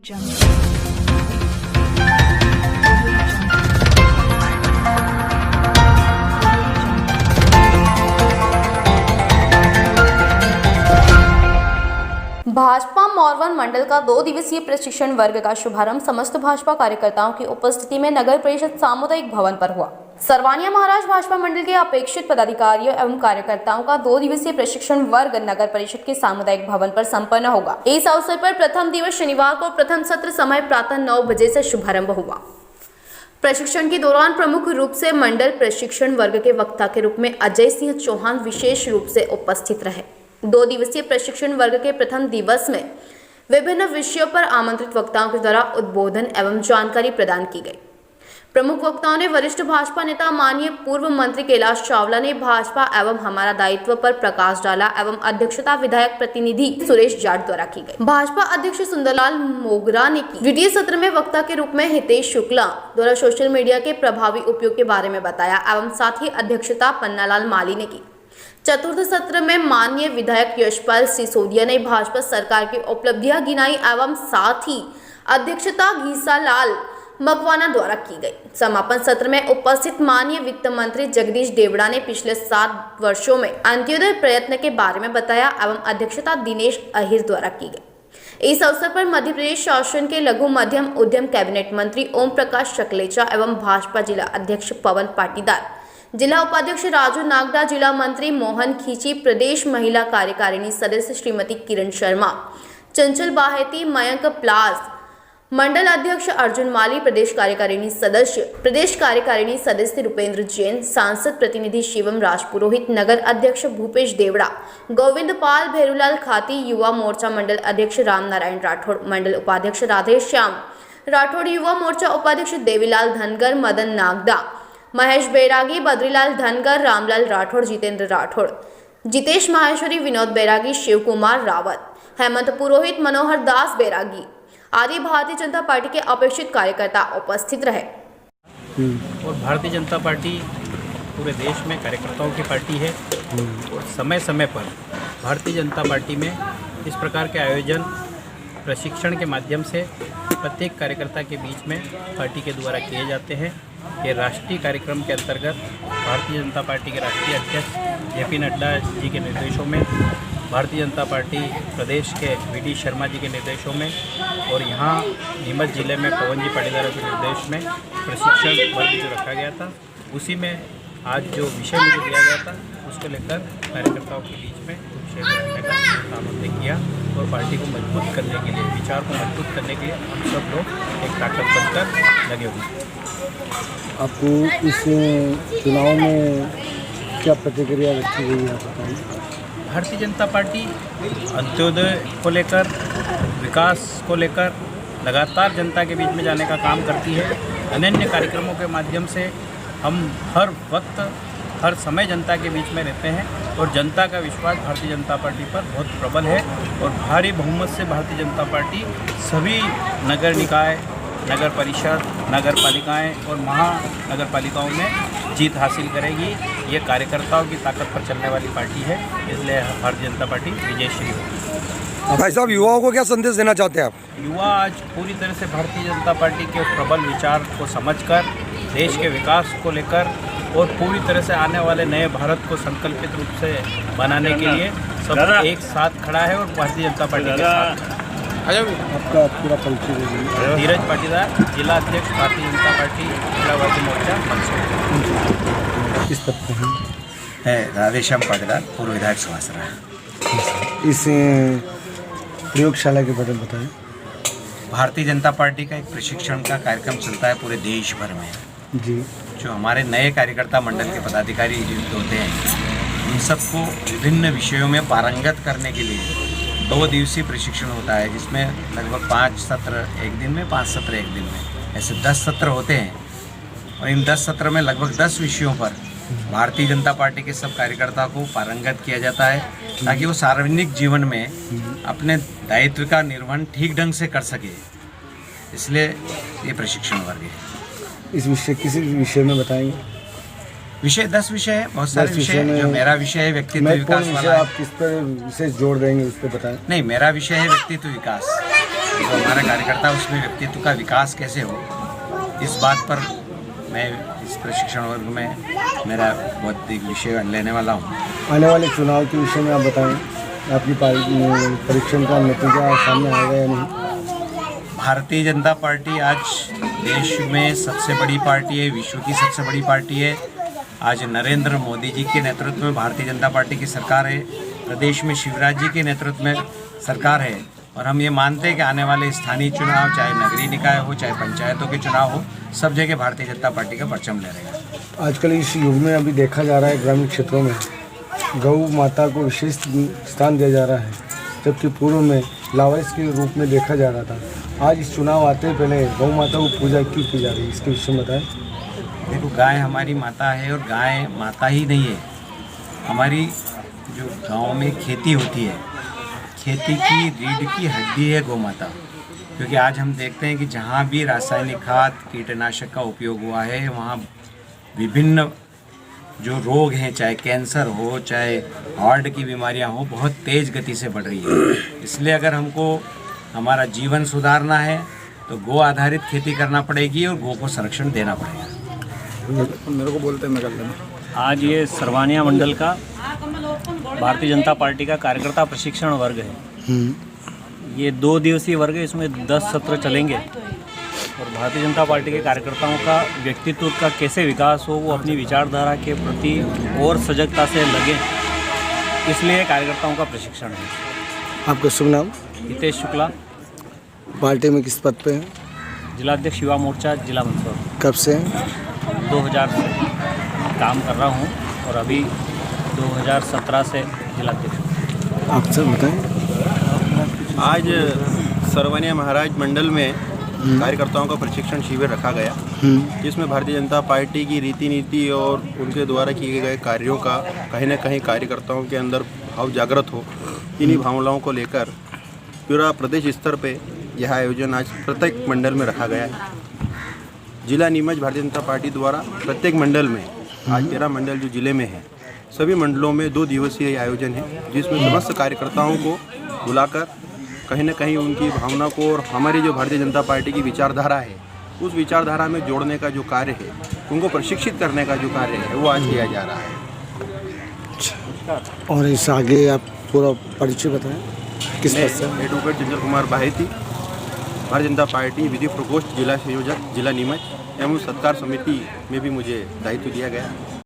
भाजपा मोरवन मंडल का 2 दिवसीय प्रशिक्षण वर्ग का शुभारंभ समस्त भाजपा कार्यकर्ताओं की उपस्थिति में नगर परिषद सामुदायिक भवन पर हुआ। सरवानिया महाराज भाजपा मंडल के अपेक्षित पदाधिकारियों एवं कार्यकर्ताओं का 2 दिवसीय प्रशिक्षण वर्ग नगर परिषद के सामुदायिक भवन पर संपन्न होगा। इस अवसर पर प्रथम दिवस शनिवार को प्रथम सत्र समय प्रातः 9 बजे से शुभारंभ हुआ। प्रशिक्षण के दौरान प्रमुख रूप से मंडल प्रशिक्षण वर्ग के वक्ता के रूप में अजय सिंह चौहान विशेष रूप से उपस्थित रहे। 2 दिवसीय प्रशिक्षण वर्ग के प्रथम दिवस में विभिन्न विषयों पर आमंत्रित वक्ताओं के द्वारा उद्बोधन एवं जानकारी प्रदान की गई। प्रमुख वक्ताओं ने वरिष्ठ भाजपा नेता माननीय पूर्व मंत्री कैलाश चावला ने भाजपा एवं हमारा दायित्व पर प्रकाश डाला एवं अध्यक्षता विधायक प्रतिनिधि सुरेश जाट द्वारा की गई। भाजपा अध्यक्ष सुंदरलाल मोगरा ने की। द्वितीय सत्र में वक्ता के रूप में हितेश शुक्ला द्वारा सोशल मीडिया के प्रभावी उपयोग के बारे में बताया एवं साथ ही अध्यक्षता पन्नालाल माली ने की। चतुर्थ सत्र में माननीय विधायक यशपाल सिसोदिया ने भाजपा सरकार की उपलब्धियां गिनाई एवं साथ ही अध्यक्षता घीसालाल मकवाना द्वारा की गई। समापन सत्र में उपस्थित माननीय वित्त मंत्री जगदीश देवड़ा ने पिछले 7 वर्षों में अंत्योदय प्रयत्न के बारे में बताया एवं अध्यक्षता दिनेश अहिर द्वारा की गई। इस अवसर पर मध्य प्रदेश शासन के लघु मध्यम उद्यम कैबिनेट मंत्री ओम प्रकाश शकलेचा एवं भाजपा जिला अध्यक्ष पवन पाटीदार, जिला उपाध्यक्ष राजू नागदा, जिला मंत्री मोहन खींची, प्रदेश महिला कार्यकारिणी सदस्य श्रीमती किरण शर्मा, चंचल बाहेती, मयंक प्लास, मंडल अध्यक्ष अर्जुन माली, प्रदेश कार्यकारिणी सदस्य रुपेंद्र जैन, सांसद प्रतिनिधि शिवम राजपुरोहित, नगर अध्यक्ष भूपेश देवड़ा, गोविंद पाल, भेरूलाल खाती, युवा मोर्चा मंडल अध्यक्ष राम नारायण राठौड़, मंडल उपाध्यक्ष राधे श्याम राठौड़, युवा मोर्चा उपाध्यक्ष देवीलाल धनगर, मदन नागदा, महेश बैरागी, बद्रीलाल धनगर, रामलाल राठौड़, जितेंद्र राठौड़, जितेश माहेश्वरी, विनोद बैरागी, शिव कुमार रावत, हेमंत पुरोहित, मनोहर दास बैरागी आदि भारतीय जनता पार्टी के अपेक्षित कार्यकर्ता उपस्थित रहे। और भारतीय जनता पार्टी पूरे देश में कार्यकर्ताओं की पार्टी है और समय समय पर भारतीय जनता पार्टी में इस प्रकार के आयोजन प्रशिक्षण के माध्यम से प्रत्येक कार्यकर्ता के बीच में पार्टी के द्वारा किए जाते हैं। ये राष्ट्रीय कार्यक्रम के अंतर्गत भारतीय जनता पार्टी के राष्ट्रीय अध्यक्ष जेपी नड्डा जी के निर्देशों में, भारतीय जनता पार्टी प्रदेश के वीडी शर्मा जी के निर्देशों में और यहाँ नीमच जिले में पवन जी पाटीदार के निर्देश में प्रशिक्षण वर्ग जो रखा गया था, उसी में आज जो विषय मुझे दिया गया था उसको लेकर कार्यकर्ताओं के बीच में विषय को रखने का सामर्थ्य किया और पार्टी को मजबूत करने के लिए, विचार को मजबूत करने के लिए हम सब लोग एक ताकत बनकर लगे हुए। आपको इस चुनाव में क्या प्रतिक्रिया व्यक्त की गई है, बताइए। भारतीय जनता पार्टी अंत्योदय को लेकर, विकास को लेकर लगातार जनता के बीच में जाने का काम करती है। अनन्य कार्यक्रमों के माध्यम से हम हर वक्त हर समय जनता के बीच में रहते हैं और जनता का विश्वास भारतीय जनता पार्टी पर बहुत प्रबल है और भारी बहुमत से भारतीय जनता पार्टी सभी नगर निकाय, नगर परिषद, नगर पालिकाएँ और महानगर पालिकाओं में जीत हासिल करेगी। ये कार्यकर्ताओं की ताकत पर चलने वाली पार्टी है, इसलिए भारतीय जनता पार्टी विजयश्री होगी। भाई साहब, युवाओं को क्या संदेश देना चाहते हैं आप? युवा आज पूरी तरह से भारतीय जनता पार्टी के प्रबल विचार को समझकर देश के विकास को लेकर और पूरी तरह से आने वाले नए भारत को संकल्पित रूप से बनाने के लिए सब एक साथ खड़ा है और भारतीय जनता पार्टी के साथ। आपका पूरा परिचय दीजिए। धीरज पाटीदार, जिला अध्यक्ष भारतीय जनता पार्टी जिलावासी मोर्चा मंसूर। किस पद पर है? राधेश्याम पाटीदार, पूर्व विधायक सुहासरा। इस प्रयोगशाला के बारे में बताएं। भारतीय जनता पार्टी का एक प्रशिक्षण का कार्यक्रम चलता है पूरे देश भर में जी। जो हमारे नए कार्यकर्ता मंडल के पदाधिकारी नियुक्त होते हैं, उन सबको विभिन्न विषयों में पारंगत करने के लिए 2 दिवसीय प्रशिक्षण होता है, जिसमें लगभग 5 सत्र एक दिन में, 5 सत्र एक दिन में, ऐसे 10 सत्र होते हैं। और इन 10 सत्र में लगभग 10 विषयों पर भारतीय जनता पार्टी के सब कार्यकर्ता को पारंगत किया जाता है ताकि वो सार्वजनिक जीवन में अपने दायित्व का निर्वहन ठीक ढंग से कर सके। इसलिए ये प्रशिक्षण वर्ग है। इस विषय किसी विषय में बताएंगे? विषय 10 विषय है, बहुत सारे विषय हैं। जो मेरा विषय है व्यक्तित्व विकास वाला, आप किस पर विशेष जोड़ देंगे उस पर बताएं। नहीं, मेरा विषय है व्यक्तित्व विकास। जो हमारा कार्यकर्ता उसमें व्यक्तित्व का विकास कैसे हो, इस बात पर मैं इस प्रशिक्षण वर्ग में मेरा बहुत एक विषय लेने वाला हूँ। आने वाले चुनाव के विषय में आप बताएं, आपकी परीक्षण का नतीजा सामने आएगा या नहीं? भारतीय जनता पार्टी आज देश में सबसे बड़ी पार्टी है, विश्व की सबसे बड़ी पार्टी है। आज नरेंद्र मोदी जी के नेतृत्व में भारतीय जनता पार्टी की सरकार है, प्रदेश में शिवराज जी के नेतृत्व में सरकार है, और हम ये मानते हैं कि आने वाले स्थानीय चुनाव, चाहे नगरीय निकाय हो, चाहे पंचायतों के चुनाव हो, सब जगह भारतीय जनता पार्टी का परचम लहरेगा। आजकल इस युग में अभी देखा जा रहा है ग्रामीण क्षेत्रों में गौ माता को विशेष स्थान दिया जा रहा है, जबकि पूर्व में लावारिस के रूप में देखा जा रहा था। आज इस चुनाव आते पहले गौ माता को पूजा क्यों की जा रही है, इसके विषय में बताएं। देखो, गाय हमारी माता है, और गाय माता ही नहीं है, हमारी जो गांव में खेती होती है, खेती की रीढ़ की हड्डी है गौ माता। क्योंकि आज हम देखते हैं कि जहाँ भी रासायनिक खाद, कीटनाशक का उपयोग हुआ है, वहाँ विभिन्न जो रोग हैं, चाहे कैंसर हो, चाहे हार्ट की बीमारियाँ हो, बहुत तेज़ गति से बढ़ रही है। इसलिए अगर हमको हमारा जीवन सुधारना है तो गो आधारित खेती करना पड़ेगी और गो को संरक्षण देना पड़ेगा। मेरे को बोलते हैं, मैं कर देना। आज ये सरवानिया मंडल का भारतीय जनता पार्टी का कार्यकर्ता प्रशिक्षण वर्ग है। ये 2 दिवसीय वर्ग है, इसमें 10 सत्र चलेंगे और भारतीय जनता पार्टी के कार्यकर्ताओं का व्यक्तित्व का कैसे विकास हो, वो अपनी विचारधारा के प्रति और सजगता से लगे, इसलिए कार्यकर्ताओं का प्रशिक्षण है। आपका शुभ नाम? हितेश शुक्ला, पार्टी में किस पद पे हैं? जिलाध्यक्ष युवा मोर्चा जिला मंदसौर। कब से हैं? 2000 से काम कर रहा हूँ और अभी 2017 से जिलाध्यक्ष। आप सब बताएं। आज सरवानिया महाराज मंडल में कार्यकर्ताओं का प्रशिक्षण शिविर रखा गया, जिसमें भारतीय जनता पार्टी की रीति नीति और उनके द्वारा किए गए कार्यों का कहीं न कहीं कार्यकर्ताओं के अंदर भाव जागृत हो। इन्हीं भावनाओं को लेकर पूरा प्रदेश स्तर पे यह आयोजन आज प्रत्येक मंडल में रखा गया है। जिला नीमच भारतीय जनता पार्टी द्वारा प्रत्येक मंडल में, आज 13 मंडल जो जिले में है, सभी मंडलों में 2 दिवसीय आयोजन है, जिसमें समस्त कार्यकर्ताओं को बुलाकर कहीं न कहीं उनकी भावना को और हमारी जो भारतीय जनता पार्टी की विचारधारा है, उस विचारधारा में जोड़ने का जो कार्य है, उनको प्रशिक्षित करने का जो कार्य है, वो आज किया जा रहा है। और इस आगे आप पूरा परिचय बताएं, किस पद से? एडवोकेट जिंदर कुमार बाहेती, भारतीय जनता पार्टी विधि प्रकोष्ठ जिला संयोजक जिला नीमच एवं सत्कार समिति में भी मुझे दायित्व दिया गया।